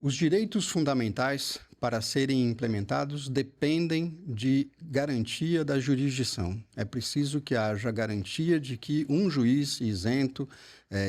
Os direitos fundamentais, para serem implementados, dependem de garantia da jurisdição. É preciso que haja garantia de que um juiz isento,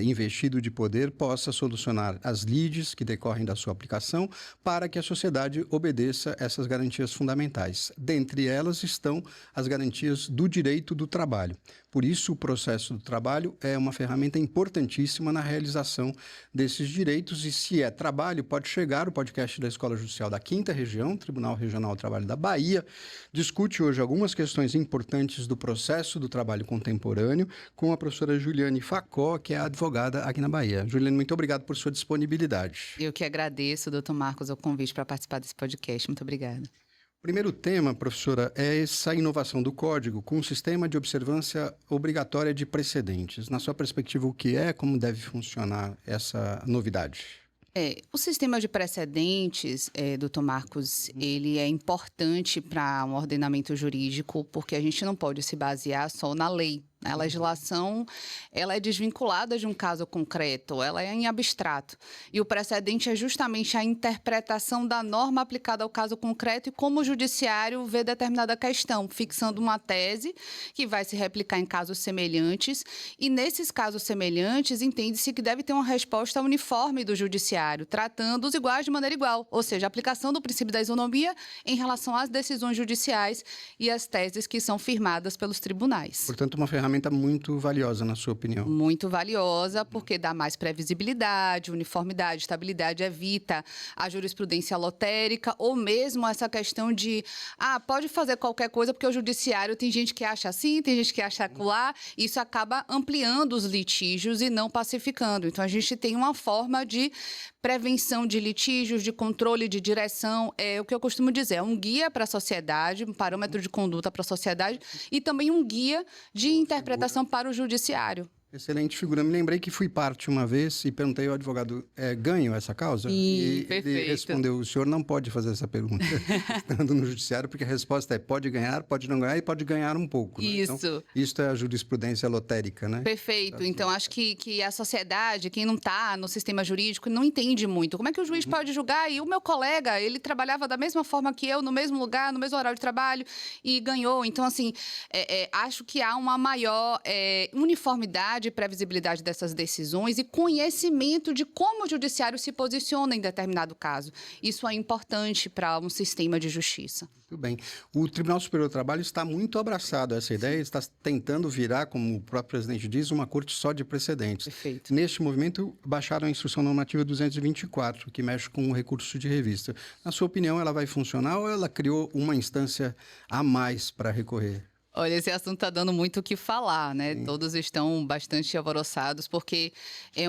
investido de poder, possa solucionar as lides que decorrem da sua aplicação para que a sociedade obedeça essas garantias fundamentais. Dentre elas estão as garantias do direito do trabalho. Por isso, o processo do trabalho é uma ferramenta importantíssima na realização desses direitos e, se é trabalho, pode chegar o podcast da Escola Judicial da 5ª Região, Tribunal Regional do Trabalho da Bahia, discute hoje algumas questões importantes do processo do trabalho contemporâneo com a professora Juliane Facó, que é advogada aqui na Bahia. Juliane, muito obrigado por sua disponibilidade. Eu que agradeço, doutor Marcos, o convite para participar desse podcast. Muito obrigada. O primeiro tema, professora, é essa inovação do Código com um sistema de observância obrigatória de precedentes. Na sua perspectiva, o que é, como deve funcionar essa novidade? O sistema de precedentes, doutor Marcos, ele é importante para um ordenamento jurídico porque a gente não pode se basear só na lei. A legislação, ela é desvinculada de um caso concreto, ela é em abstrato. E o precedente é justamente a interpretação da norma aplicada ao caso concreto e como o judiciário vê determinada questão, fixando uma tese que vai se replicar em casos semelhantes. E nesses casos semelhantes, entende-se que deve ter uma resposta uniforme do judiciário, tratando os iguais de maneira igual. Ou seja, a aplicação do princípio da isonomia em relação às decisões judiciais e às teses que são firmadas pelos tribunais. Portanto, uma ferramenta muito valiosa, na sua opinião. Muito valiosa, porque dá mais previsibilidade, uniformidade, estabilidade, evita a jurisprudência lotérica, ou mesmo essa questão de, pode fazer qualquer coisa, porque o judiciário tem gente que acha assim, tem gente que acha acolá, isso acaba ampliando os litígios e não pacificando. Então, a gente tem uma forma de prevenção de litígios, de controle, de direção, é o que eu costumo dizer, é um guia para a sociedade, um parâmetro de conduta para a sociedade e também um guia de interpretação para o judiciário. Excelente figura. Me lembrei que fui parte uma vez e perguntei ao advogado, ganho essa causa? E ele respondeu, o senhor não pode fazer essa pergunta estando no judiciário, porque a resposta é pode ganhar, pode não ganhar e pode ganhar um pouco. Né? Isso. Então, isso é a jurisprudência lotérica, né? Perfeito. Então, acho que a sociedade, quem não está no sistema jurídico, não entende muito. Como é que o juiz pode julgar? E o meu colega, ele trabalhava da mesma forma que eu, no mesmo lugar, no mesmo horário de trabalho e ganhou. Então, assim, acho que há uma maior uniformidade e previsibilidade dessas decisões e conhecimento de como o judiciário se posiciona em determinado caso. Isso é importante para um sistema de justiça. Muito bem. O Tribunal Superior do Trabalho está muito abraçado a essa ideia, está tentando virar, como o próprio presidente diz, uma corte só de precedentes. Perfeito. Neste movimento, baixaram a Instrução Normativa 224, que mexe com o recurso de revista. Na sua opinião, ela vai funcionar ou ela criou uma instância a mais para recorrer? Olha, esse assunto está dando muito o que falar, né? Sim. Todos estão bastante alvoroçados, porque é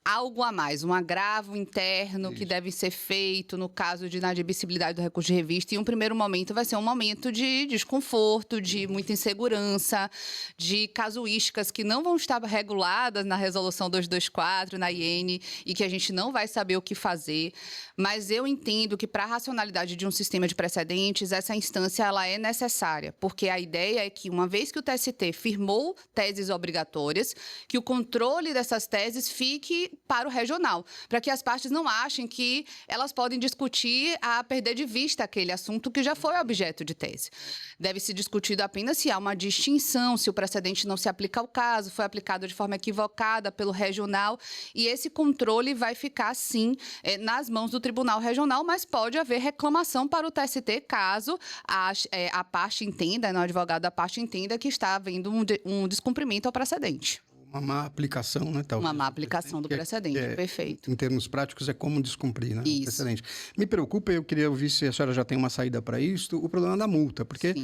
algo a mais, um agravo interno que deve ser feito no caso de inadmissibilidade do recurso de revista. E um primeiro momento vai ser um momento de desconforto, de muita insegurança, de casuísticas que não vão estar reguladas na Resolução 224, na IN, e que a gente não vai saber o que fazer. Mas eu entendo que para a racionalidade de um sistema de precedentes, essa instância ela é necessária, porque a ideia é que, uma vez que o TST firmou teses obrigatórias, que o controle dessas teses fique para o regional, para que as partes não achem que elas podem discutir a perder de vista aquele assunto que já foi objeto de tese. Deve ser discutido apenas se há uma distinção, se o precedente não se aplica ao caso, foi aplicado de forma equivocada pelo regional, e esse controle vai ficar, sim, nas mãos do Tribunal Regional, mas pode haver reclamação para o TST caso a parte entenda, o advogado da parte entenda que está havendo um descumprimento ao precedente. Uma má aplicação, né? Talvez, uma má aplicação do precedente, perfeito. Em termos práticos, é como descumprir, né? Isso. O precedente. Me preocupa, eu queria ouvir se a senhora já tem uma saída para isso, o problema da multa, porque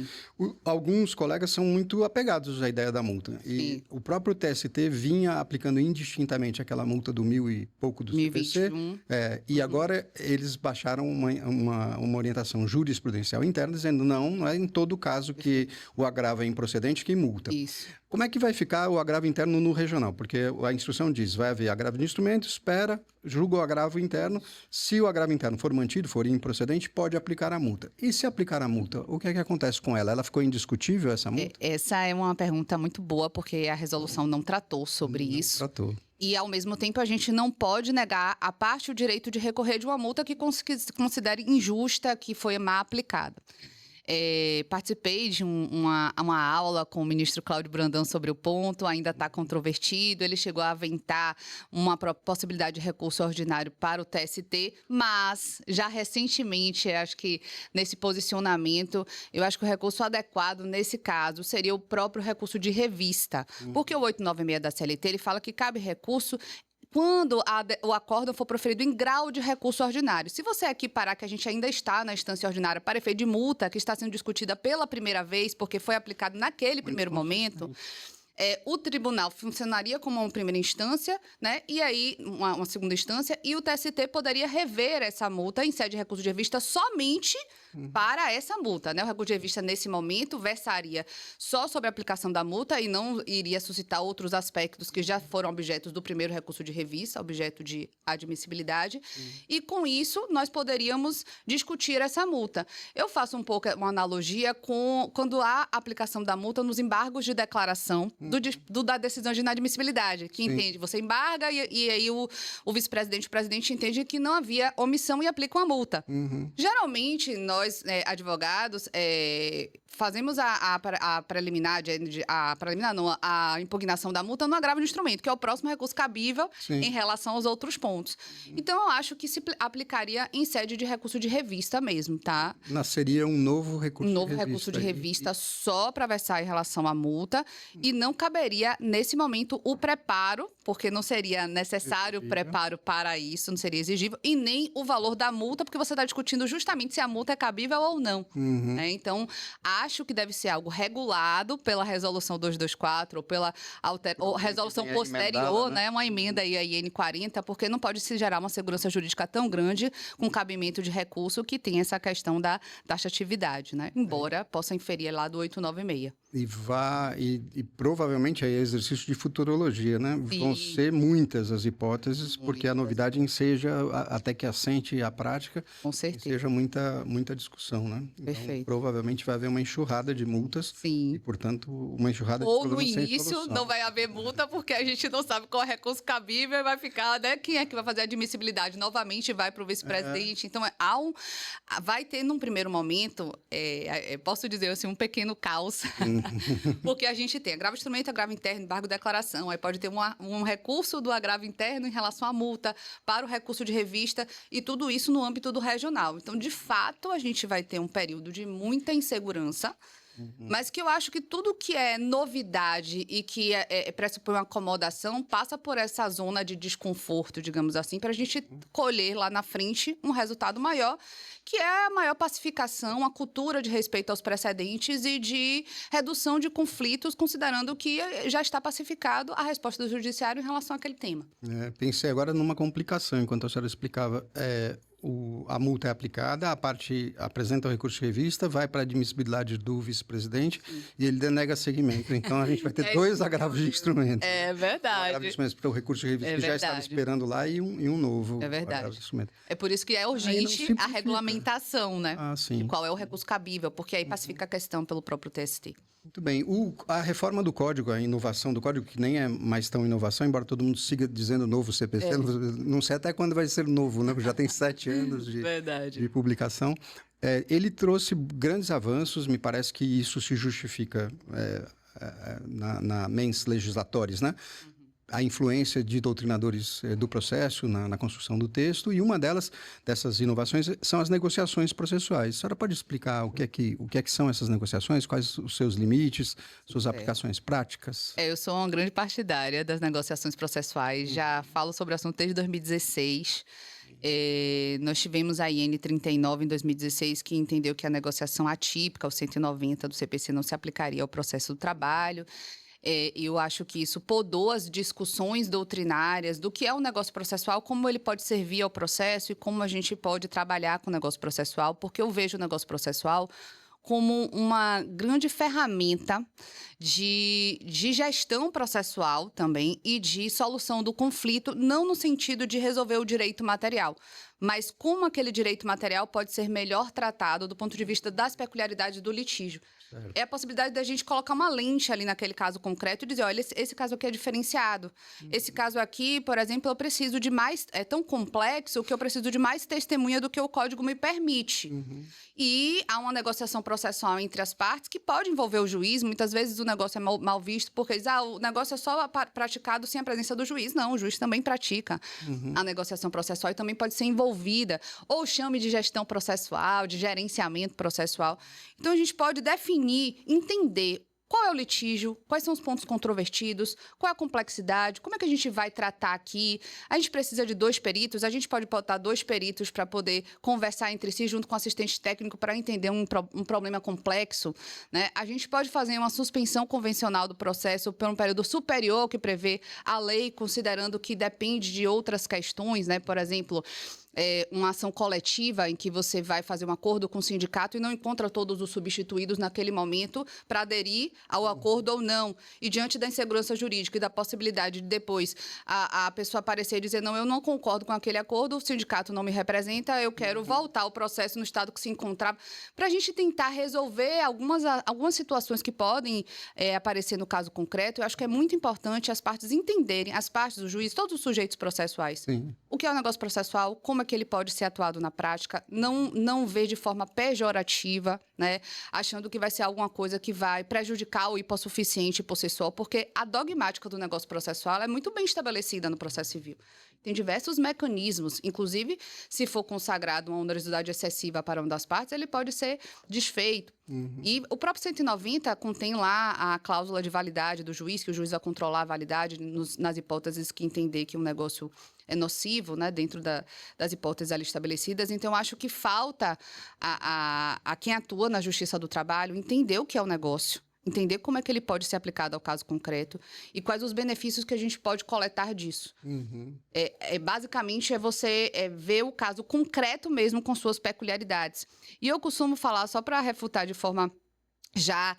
alguns colegas são muito apegados à ideia da multa. E o próprio TST vinha aplicando indistintamente aquela multa do 1.000 e pouco do CPC. E agora eles baixaram uma orientação jurisprudencial interna, dizendo não é em todo caso que o agravo é improcedente que multa. Isso. Como é que vai ficar o agravo interno no regional? Porque a instrução diz, vai haver agravo de instrumento, espera, julga o agravo interno. Se o agravo interno for mantido, for improcedente, pode aplicar a multa. E se aplicar a multa, o que é que acontece com ela? Ela ficou indiscutível, essa multa? Essa é uma pergunta muito boa, porque a resolução não tratou sobre isso. Tratou. E, ao mesmo tempo, a gente não pode negar à parte o direito de recorrer de uma multa que considere injusta, que foi mal aplicada. Participei de uma aula com o ministro Cláudio Brandão sobre o ponto, ainda está controvertido. Ele chegou a aventar uma possibilidade de recurso ordinário para o TST, mas já recentemente, acho que nesse posicionamento, eu acho que o recurso adequado nesse caso seria o próprio recurso de revista, porque o 896 da CLT ele fala que cabe recurso quando o acórdão for proferido em grau de recurso ordinário. Se você equiparar que a gente ainda está na instância ordinária para efeito de multa, que está sendo discutida pela primeira vez, porque foi aplicado naquele primeiro momento, o tribunal funcionaria como uma primeira instância, né? E aí uma segunda instância, e o TST poderia rever essa multa em sede de recurso de revista somente para essa multa, né? O recurso de revista, nesse momento, versaria só sobre a aplicação da multa e não iria suscitar outros aspectos que já foram objetos do primeiro recurso de revista, objeto de admissibilidade. E, com isso, nós poderíamos discutir essa multa. Eu faço um pouco uma analogia com quando há aplicação da multa nos embargos de declaração da decisão de inadmissibilidade, que entende, você embarga e aí o vice-presidente, o presidente entende que não havia omissão e aplica uma multa. Geralmente, nós, advogados, fazemos a preliminar, a impugnação da multa no agravo de instrumento, que é o próximo recurso cabível em relação aos outros pontos. Então, eu acho que se aplicaria em sede de recurso de revista mesmo, tá? Nasceria um novo recurso de revista. Recurso de revista só para versar em relação à multa e não caberia, nesse momento, o preparo, porque não seria necessário o preparo para isso, não seria exigível, e nem o valor da multa, porque você está discutindo justamente se a multa é cabível ou não. Então, acho que deve ser algo regulado pela resolução 224 ou pela resolução posterior, né? Uma emenda aí, a IN 40, porque não pode se gerar uma segurança jurídica tão grande com cabimento de recurso que tem essa questão da taxatividade, né? Embora possa inferir lá do 896. E provavelmente é exercício de futurologia, né? Vão ser muitas as hipóteses, porque a novidade enseja até que assente a prática. Com certeza. Seja muita discussão, né? Perfeito. Então, provavelmente vai haver uma enxurrada de multas. Sim. E, portanto, uma enxurrada de Ou problemas sem no início solução. não vai haver multa, porque a gente não sabe qual é o recurso cabível e vai ficar, né? Quem é que vai fazer a admissibilidade? Novamente vai para o vice-presidente. Então, vai ter, num primeiro momento, posso dizer assim, um pequeno caos. Porque a gente tem agravo de instrumento, agravo interno, embargo de declaração. Aí pode ter um recurso do agravo interno em relação à multa para o recurso de revista e tudo isso no âmbito do regional. Então, de fato, a gente vai ter um período de muita insegurança, mas que eu acho que tudo que é novidade e que pressupõe uma acomodação passa por essa zona de desconforto, digamos assim, para a gente colher lá na frente um resultado maior, que é a maior pacificação, a cultura de respeito aos precedentes e de redução de conflitos, considerando que já está pacificado a resposta do judiciário em relação àquele tema. Pensei agora numa complicação, enquanto a senhora explicava. A multa é aplicada, a parte apresenta o recurso de revista, vai para a admissibilidade do vice-presidente e ele denega seguimento. Então, a gente vai ter dois agravos de instrumento. É verdade. Um agravo de instrumento para o recurso de revista que já estava esperando lá e um novo agravo de instrumento. É por isso que é urgente a regulamentação, né? Sim. De qual é o recurso cabível, porque aí pacifica a questão pelo próprio TST. Muito bem. A reforma do Código, a inovação do Código, que nem é mais tão inovação, embora todo mundo siga dizendo novo CPC, não sei até quando vai ser novo, né? Porque já tem 7 anos de publicação. Ele trouxe grandes avanços, me parece que isso se justifica na mens legislatores, né? A influência de doutrinadores do processo na construção do texto, e uma dessas inovações são as negociações processuais. A senhora pode explicar o que é que são essas negociações, quais os seus limites, suas aplicações práticas? Eu sou uma grande partidária das negociações processuais, já falo sobre o assunto desde 2016. Nós tivemos a IN 39 em 2016, que entendeu que a negociação atípica, o 190 do CPC, não se aplicaria ao processo do trabalho. Eu acho que isso podou as discussões doutrinárias do que é o negócio processual, como ele pode servir ao processo e como a gente pode trabalhar com o negócio processual, porque eu vejo o negócio processual como uma grande ferramenta de gestão processual também e de solução do conflito, não no sentido de resolver o direito material, mas como aquele direito material pode ser melhor tratado do ponto de vista das peculiaridades do litígio. Certo. É a possibilidade da gente colocar uma lente ali naquele caso concreto e dizer, olha, esse caso aqui é diferenciado. Esse caso aqui, por exemplo, eu preciso de mais... É tão complexo que eu preciso de mais testemunha do que o código me permite. E há uma negociação processual entre as partes que pode envolver o juiz. Muitas vezes o negócio é mal visto porque diz, o negócio é só praticado sem a presença do juiz. Não, o juiz também pratica a negociação processual e também pode ser envolvida. Ou chame de gestão processual, de gerenciamento processual. Então, a gente pode definir, entender qual é o litígio, quais são os pontos controvertidos, qual é a complexidade, como é que a gente vai tratar aqui. A gente precisa de 2 peritos, a gente pode botar 2 peritos para poder conversar entre si junto com o assistente técnico para entender um problema complexo, né? A gente pode fazer uma suspensão convencional do processo por um período superior que prevê a lei, considerando que depende de outras questões, né? Por exemplo, uma ação coletiva em que você vai fazer um acordo com o sindicato e não encontra todos os substituídos naquele momento para aderir ao acordo ou não. E diante da insegurança jurídica e da possibilidade de depois a pessoa aparecer e dizer, não, eu não concordo com aquele acordo, o sindicato não me representa, eu quero voltar ao processo no estado que se encontrava, para a gente tentar resolver algumas situações que podem aparecer no caso concreto. Eu acho que é muito importante as partes entenderem, as partes, o juiz, todos os sujeitos processuais. Sim. O que é o negócio processual, como é que ele pode ser atuado na prática, não ver de forma pejorativa, né, achando que vai ser alguma coisa que vai prejudicar o hipossuficiente possessual, porque a dogmática do negócio processual é muito bem estabelecida no processo civil. Tem diversos mecanismos, inclusive, se for consagrado uma onerosidade excessiva para uma das partes, ele pode ser desfeito. E o próprio 190 contém lá a cláusula de validade do juiz, que o juiz vai controlar a validade nas hipóteses que entender que um negócio é nocivo, né, dentro das hipóteses ali estabelecidas. Então, acho que falta a quem atua na Justiça do Trabalho entender o que é o negócio, entender como é que ele pode ser aplicado ao caso concreto e quais os benefícios que a gente pode coletar disso. Basicamente, você ver o caso concreto mesmo com suas peculiaridades. E eu costumo falar, só para refutar de forma já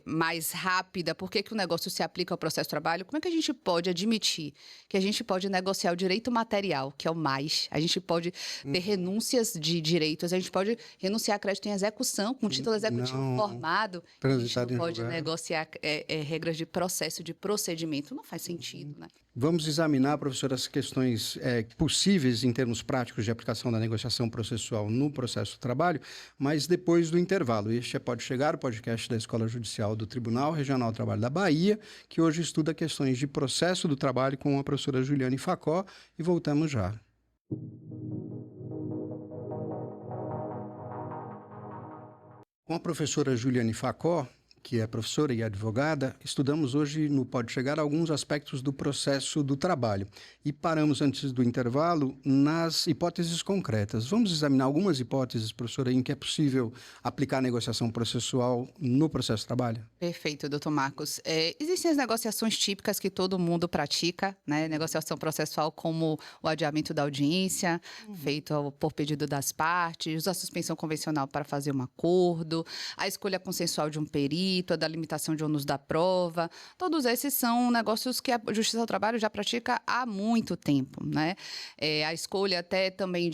mais rápida, por que o negócio se aplica ao processo de trabalho, como é que a gente pode admitir que a gente pode negociar o direito material, que é o mais, a gente pode ter renúncias de direitos, a gente pode renunciar a crédito em execução, com título executivo formado, a gente não pode negociar regras de processo, de procedimento, não faz sentido, né? Vamos examinar, professora, as questões possíveis em termos práticos de aplicação da negociação processual no processo do trabalho, mas depois do intervalo. Este Pode Chegar, o podcast da Escola Judicial do Tribunal Regional do Trabalho da Bahia, que hoje estuda questões de processo do trabalho com a professora Juliane Facó, e voltamos já. Com a professora Juliane Facó, que é professora e advogada, estudamos hoje no Pode Chegar alguns aspectos do processo do trabalho e paramos antes do intervalo nas hipóteses concretas. Vamos examinar algumas hipóteses, professora, em que é possível aplicar a negociação processual no processo do trabalho? Perfeito, doutor Marcos. Existem as negociações típicas que todo mundo pratica, né? Negociação processual como o adiamento da audiência, feito por pedido das partes, a suspensão convencional para fazer um acordo, a escolha consensual de um perito, a da limitação de ônus da prova. Todos esses são negócios que a Justiça do Trabalho já pratica há muito tempo, né? A escolha até também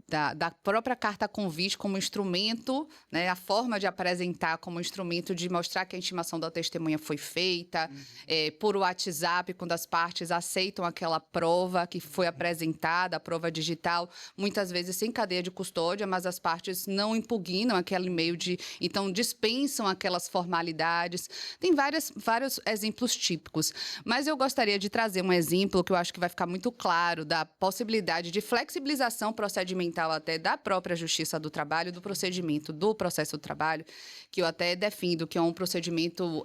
da própria carta convite como instrumento, né? A forma de apresentar como instrumento de mostrar que a intimação da testemunha foi feita, por WhatsApp, quando as partes aceitam aquela prova que foi apresentada, a prova digital, muitas vezes sem cadeia de custódia, mas as partes não impugnam aquele e-mail então dispensam aquelas formalidades. Tem vários exemplos típicos, mas eu gostaria de trazer um exemplo que eu acho que vai ficar muito claro da possibilidade de flexibilização procedimental até da própria Justiça do Trabalho, do procedimento do processo do trabalho, que eu até defendo que é um procedimento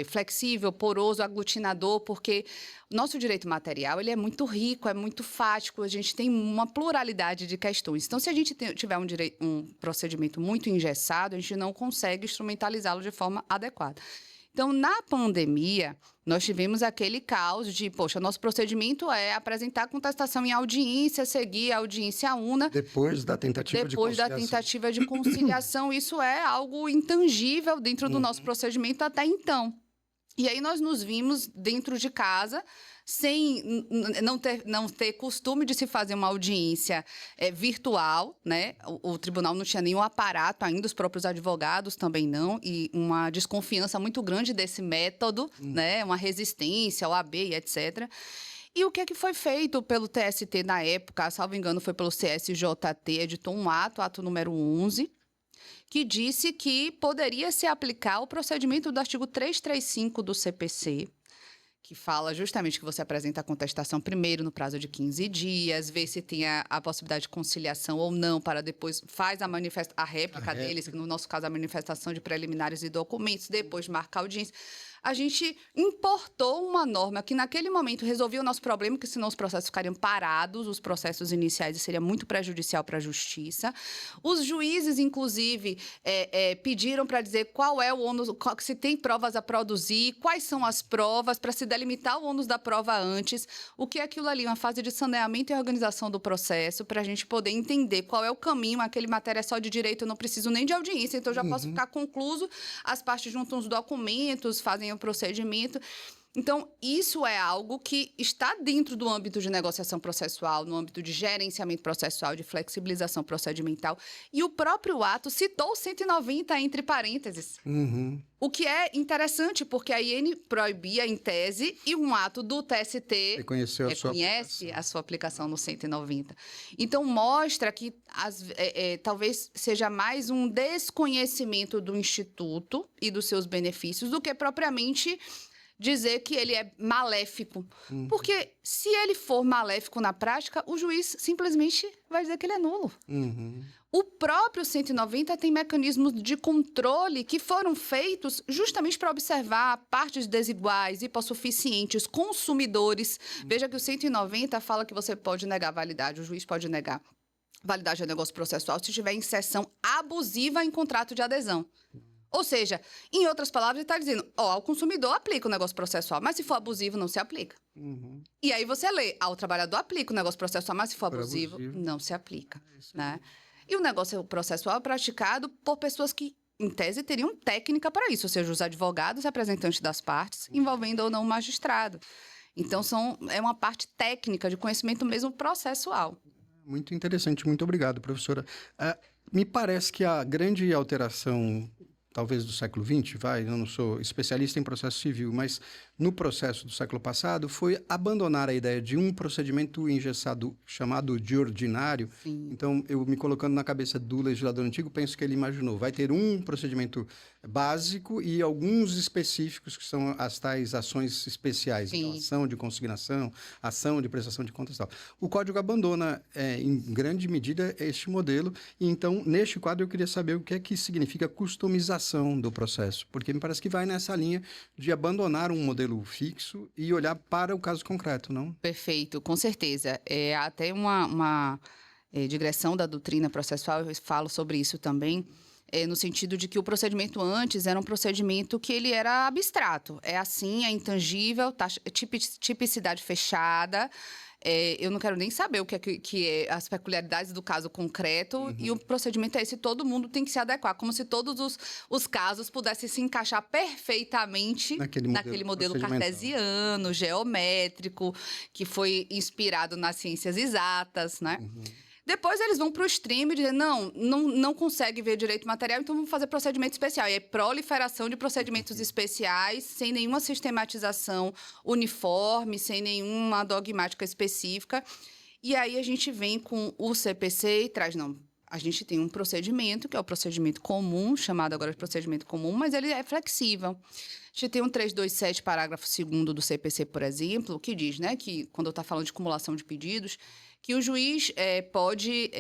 flexível, poroso, aglutinador, porque o nosso direito material ele é muito rico, é muito fático, a gente tem uma pluralidade de questões. Então, se a gente tiver um procedimento muito engessado, a gente não consegue instrumentalizá-lo de forma adequada. Então, na pandemia, nós tivemos aquele caos de, poxa, nosso procedimento é apresentar contestação em audiência, seguir a audiência una. Depois da tentativa de conciliação. Depois da tentativa de conciliação, isso é algo intangível dentro do nosso procedimento até então. E aí nós nos vimos dentro de casa, sem não ter costume de se fazer uma audiência virtual, né? O tribunal não tinha nenhum aparato ainda, os próprios advogados também não, e uma desconfiança muito grande desse método, né? Uma resistência, OAB e etc. E o que é que foi feito pelo TST na época, salvo engano, foi pelo CSJT, editou um ato número 11, que disse que poderia se aplicar o procedimento do artigo 335 do CPC, que fala justamente que você apresenta a contestação primeiro no prazo de 15 dias, vê se tem a possibilidade de conciliação ou não, para depois faz a réplica deles, que no nosso caso a manifestação de preliminares e documentos, depois marca a audiência. A gente importou uma norma que naquele momento resolvia o nosso problema, que senão os processos ficariam parados, os processos iniciais, e seria muito prejudicial para a justiça. Os juízes, inclusive, pediram para dizer qual é o ônus, se tem provas a produzir, quais são as provas, para se delimitar o ônus da prova antes, o que é aquilo ali, uma fase de saneamento e organização do processo, para a gente poder entender qual é o caminho, aquele matéria é só de direito, eu não preciso nem de audiência, então eu já posso ficar concluso, as partes juntam os documentos, fazem o procedimento. Então, isso é algo que está dentro do âmbito de negociação processual, no âmbito de gerenciamento processual, de flexibilização procedimental. E o próprio ato citou 190 entre parênteses. O que é interessante, porque a IN proibia em tese e um ato do TST reconhece a sua aplicação no 190. Então, mostra que talvez seja mais um desconhecimento do Instituto e dos seus benefícios do que propriamente dizer que ele é maléfico. Porque se ele for maléfico na prática, o juiz simplesmente vai dizer que ele é nulo. O próprio 190 tem mecanismos de controle que foram feitos justamente para observar partes desiguais, hipossuficientes, consumidores. Veja que o 190 fala que você pode negar validade, o juiz pode negar validade do negócio processual se tiver inserção abusiva em contrato de adesão. Ou seja, em outras palavras, ele está dizendo, ao consumidor aplica o negócio processual, mas se for abusivo, não se aplica. E aí você lê, ao trabalhador aplica o negócio processual, mas se for abusivo, não se aplica. Né? E o negócio processual é praticado por pessoas que, em tese, teriam técnica para isso, ou seja, os advogados representantes das partes, envolvendo ou não o magistrado. Então, é uma parte técnica de conhecimento mesmo processual. Muito interessante, muito obrigado, professora. Me parece que a grande alteração, talvez do século XX, eu não sou especialista em processo civil, mas no processo do século passado, foi abandonar a ideia de um procedimento engessado chamado de ordinário. Sim. Então, eu me colocando na cabeça do legislador antigo, penso que ele imaginou, vai ter um procedimento básico e alguns específicos, que são as tais ações especiais. Então, ação de consignação, ação de prestação de contas e tal. O Código abandona, em grande medida, este modelo. E, então, neste quadro, eu queria saber o que é que significa customização do processo, porque me parece que vai nessa linha de abandonar um modelo fixo e olhar para o caso concreto, não? Perfeito, com certeza. Até uma digressão da doutrina processual, eu falo sobre isso também, no sentido de que o procedimento antes era um procedimento que ele era abstrato. É assim, é intangível, tipicidade fechada. Eu não quero nem saber o que é as peculiaridades do caso concreto, e o procedimento é esse, todo mundo tem que se adequar, como se todos os casos pudessem se encaixar perfeitamente naquele modelo cartesiano, geométrico, que foi inspirado nas ciências exatas, né? Depois eles vão para o extremo e dizem, não consegue ver direito material, então vamos fazer procedimento especial. E é proliferação de procedimentos especiais, sem nenhuma sistematização uniforme, sem nenhuma dogmática específica. E aí a gente vem com o CPC e traz, a gente tem um procedimento, que é o procedimento comum, chamado agora de procedimento comum, mas ele é flexível. A gente tem um 327, parágrafo 2º do CPC, por exemplo, que diz, né, que quando eu estou falando de acumulação de pedidos, que o juiz pode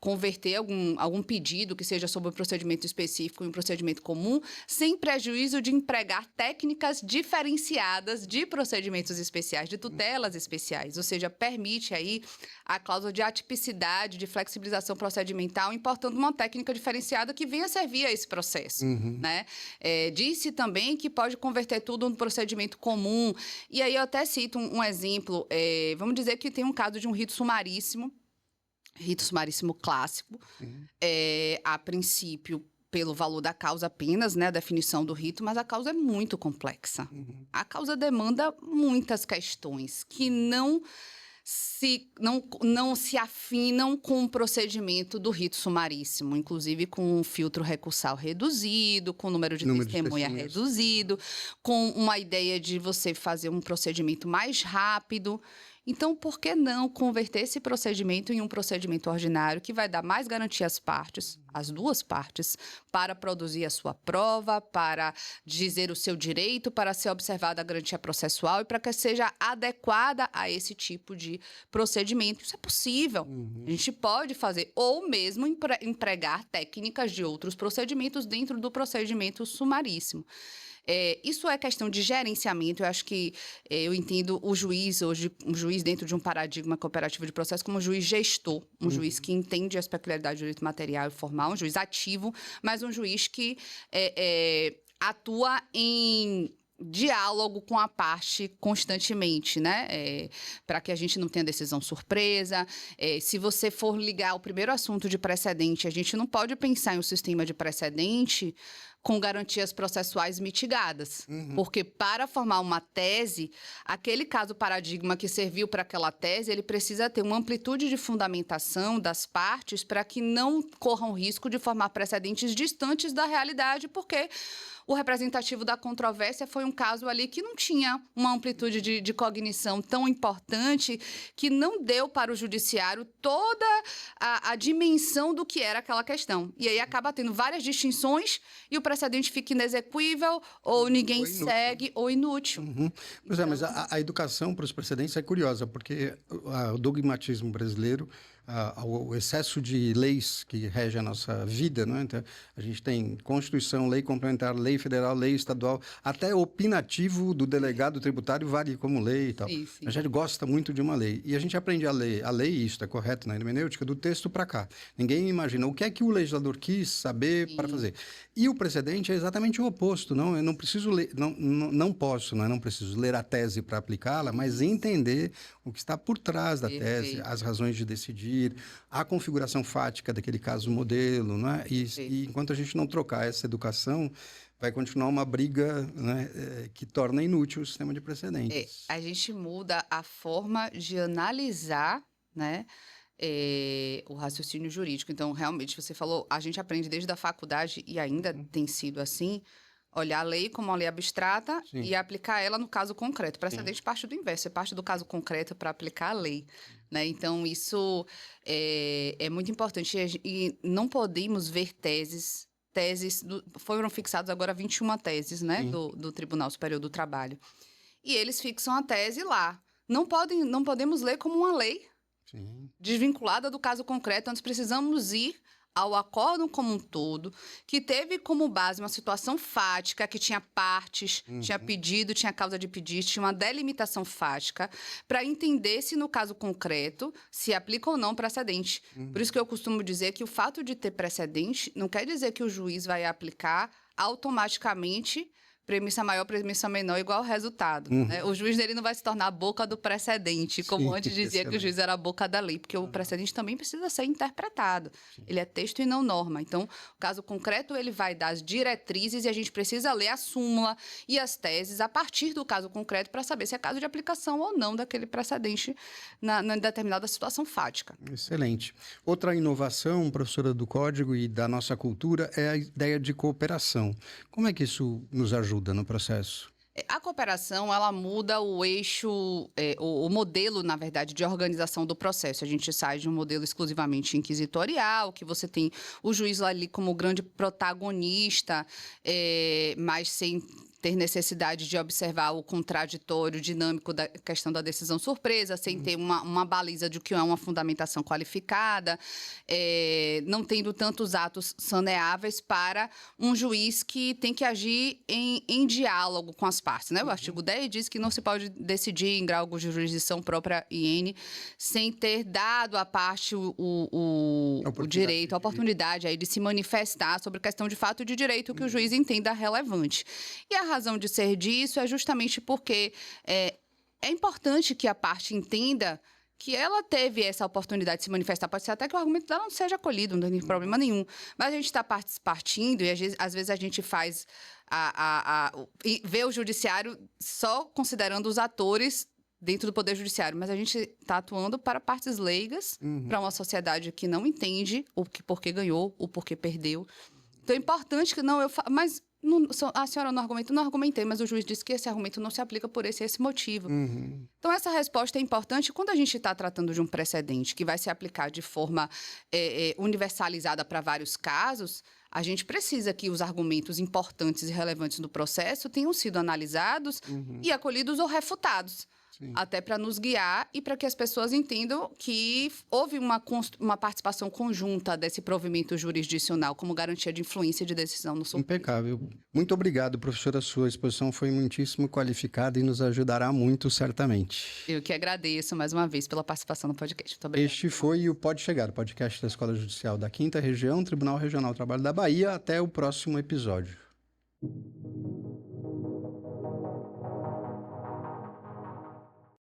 converter algum pedido que seja sobre um procedimento específico em um procedimento comum, sem prejuízo de empregar técnicas diferenciadas de procedimentos especiais, de tutelas especiais. Ou seja, permite aí a cláusula de atipicidade, de flexibilização procedimental, importando uma técnica diferenciada que venha servir a esse processo. Né? Disse também que pode converter tudo num procedimento comum. E aí eu até cito um exemplo. Vamos dizer que tem um caso de um rito sumaríssimo clássico, a princípio pelo valor da causa apenas, né, a definição do rito, mas a causa é muito complexa. A causa demanda muitas questões que não se afinam com o procedimento do rito sumaríssimo, inclusive com um filtro recursal reduzido, com o número de testemunha reduzido, com uma ideia de você fazer um procedimento mais rápido. Então, por que não converter esse procedimento em um procedimento ordinário que vai dar mais garantia às partes, às duas partes, para produzir a sua prova, para dizer o seu direito, para ser observada a garantia processual e para que seja adequada a esse tipo de procedimento. Isso é possível. A gente pode fazer, ou mesmo empregar técnicas de outros procedimentos dentro do procedimento sumaríssimo. Isso é questão de gerenciamento. Eu acho que eu entendo o juiz hoje, um juiz dentro de um paradigma cooperativo de processo, como um juiz gestor, um juiz que entende as peculiaridades do direito material e formal, um juiz ativo, mas um juiz que atua em diálogo com a parte constantemente, né? Para que a gente não tenha decisão surpresa. Se você for ligar o primeiro assunto de precedente, a gente não pode pensar em um sistema de precedente com garantias processuais mitigadas. Porque para formar uma tese, aquele caso paradigma que serviu para aquela tese, ele precisa ter uma amplitude de fundamentação das partes para que não corram risco de formar precedentes distantes da realidade, porque o representativo da controvérsia foi um caso ali que não tinha uma amplitude de cognição tão importante, que não deu para o judiciário toda a dimensão do que era aquela questão. E aí acaba tendo várias distinções e o precedente fica inexequível, ou ninguém segue, ou inútil. Pois é, mas a educação para os precedentes é curiosa, porque o dogmatismo brasileiro, o excesso de leis que rege a nossa vida, né? Então, a gente tem Constituição, lei complementar, lei federal, lei estadual, até opinativo do delegado tributário vale como lei e tal. Sim. A gente gosta muito de uma lei. E a gente aprende a lei, isso é correto na hermenêutica, do texto para cá. Ninguém imagina o que é que o legislador quis saber para fazer. E o precedente é exatamente o oposto. Não, eu não preciso ler, não posso, não preciso ler a tese para aplicá-la, mas entender o que está por trás da tese, as razões de decidir, a configuração fática daquele caso modelo, não é? E enquanto a gente não trocar essa educação, vai continuar uma briga, né, que torna inútil o sistema de precedentes. A gente muda a forma de analisar, né, o raciocínio jurídico. Então, realmente, você falou, a gente aprende desde a faculdade, e ainda tem sido assim, olhar a lei como uma lei abstrata e aplicar ela no caso concreto. O precedente parte do inverso, é parte do caso concreto para aplicar a lei. Né? Então, isso é muito importante. E não podemos ver teses, foram fixadas agora 21 teses, né, do Tribunal Superior do Trabalho. E eles fixam a tese lá. Não podemos ler como uma lei desvinculada do caso concreto. Nós precisamos ir ao acórdão como um todo, que teve como base uma situação fática, que tinha partes, tinha pedido, tinha causa de pedido, tinha uma delimitação fática, para entender se no caso concreto se aplica ou não o precedente. Por isso que eu costumo dizer que o fato de ter precedente não quer dizer que o juiz vai aplicar automaticamente premissa maior, premissa menor, igual o resultado. Né? O juiz dele não vai se tornar a boca do precedente, como antes dizia que o juiz era a boca da lei, porque o precedente também precisa ser interpretado. Ele é texto e não norma. Então, o caso concreto, ele vai dar as diretrizes e a gente precisa ler a súmula e as teses a partir do caso concreto para saber se é caso de aplicação ou não daquele precedente na determinada situação fática. Excelente. Outra inovação, professora, do Código e da nossa cultura é a ideia de cooperação. Como é que isso nos ajuda no processo? A cooperação, ela muda o eixo, o modelo, na verdade, de organização do processo. A gente sai de um modelo exclusivamente inquisitorial, que você tem o juiz ali como grande protagonista, mas sem ter necessidade de observar o contraditório dinâmico da questão da decisão surpresa, sem ter uma baliza de o que é uma fundamentação qualificada, não tendo tantos atos saneáveis para um juiz que tem que agir em diálogo com as partes. Né? O artigo 10 diz que não se pode decidir em grau de jurisdição própria IN sem ter dado à parte o direito, a oportunidade aí de se manifestar sobre questão de fato e de direito que o juiz entenda relevante. E a razão de ser disso é justamente porque é importante que a parte entenda que ela teve essa oportunidade de se manifestar. Pode ser até que o argumento dela não seja acolhido, não tem problema nenhum. Mas a gente está partindo e às vezes a gente faz e vê o judiciário só considerando os atores dentro do Poder Judiciário, mas a gente está atuando para partes leigas, para uma sociedade que não entende o porquê ganhou, o porquê perdeu. Então é importante que mas a senhora não argumentou, não argumentei, mas o juiz disse que esse argumento não se aplica por esse motivo. Então essa resposta é importante quando a gente está tratando de um precedente que vai se aplicar de forma universalizada para vários casos. A gente precisa que os argumentos importantes e relevantes do processo tenham sido analisados e acolhidos ou refutados. Sim. Até para nos guiar e para que as pessoas entendam que houve uma participação conjunta desse provimento jurisdicional como garantia de influência de decisão no Supremo. Impecável. Muito obrigado, professora. A sua exposição foi muitíssimo qualificada e nos ajudará muito, certamente. Eu que agradeço mais uma vez pela participação no podcast. Muito obrigada. Este foi o Pode Chegar, o podcast da Escola Judicial da 5ª Região, Tribunal Regional do Trabalho da Bahia. Até o próximo episódio.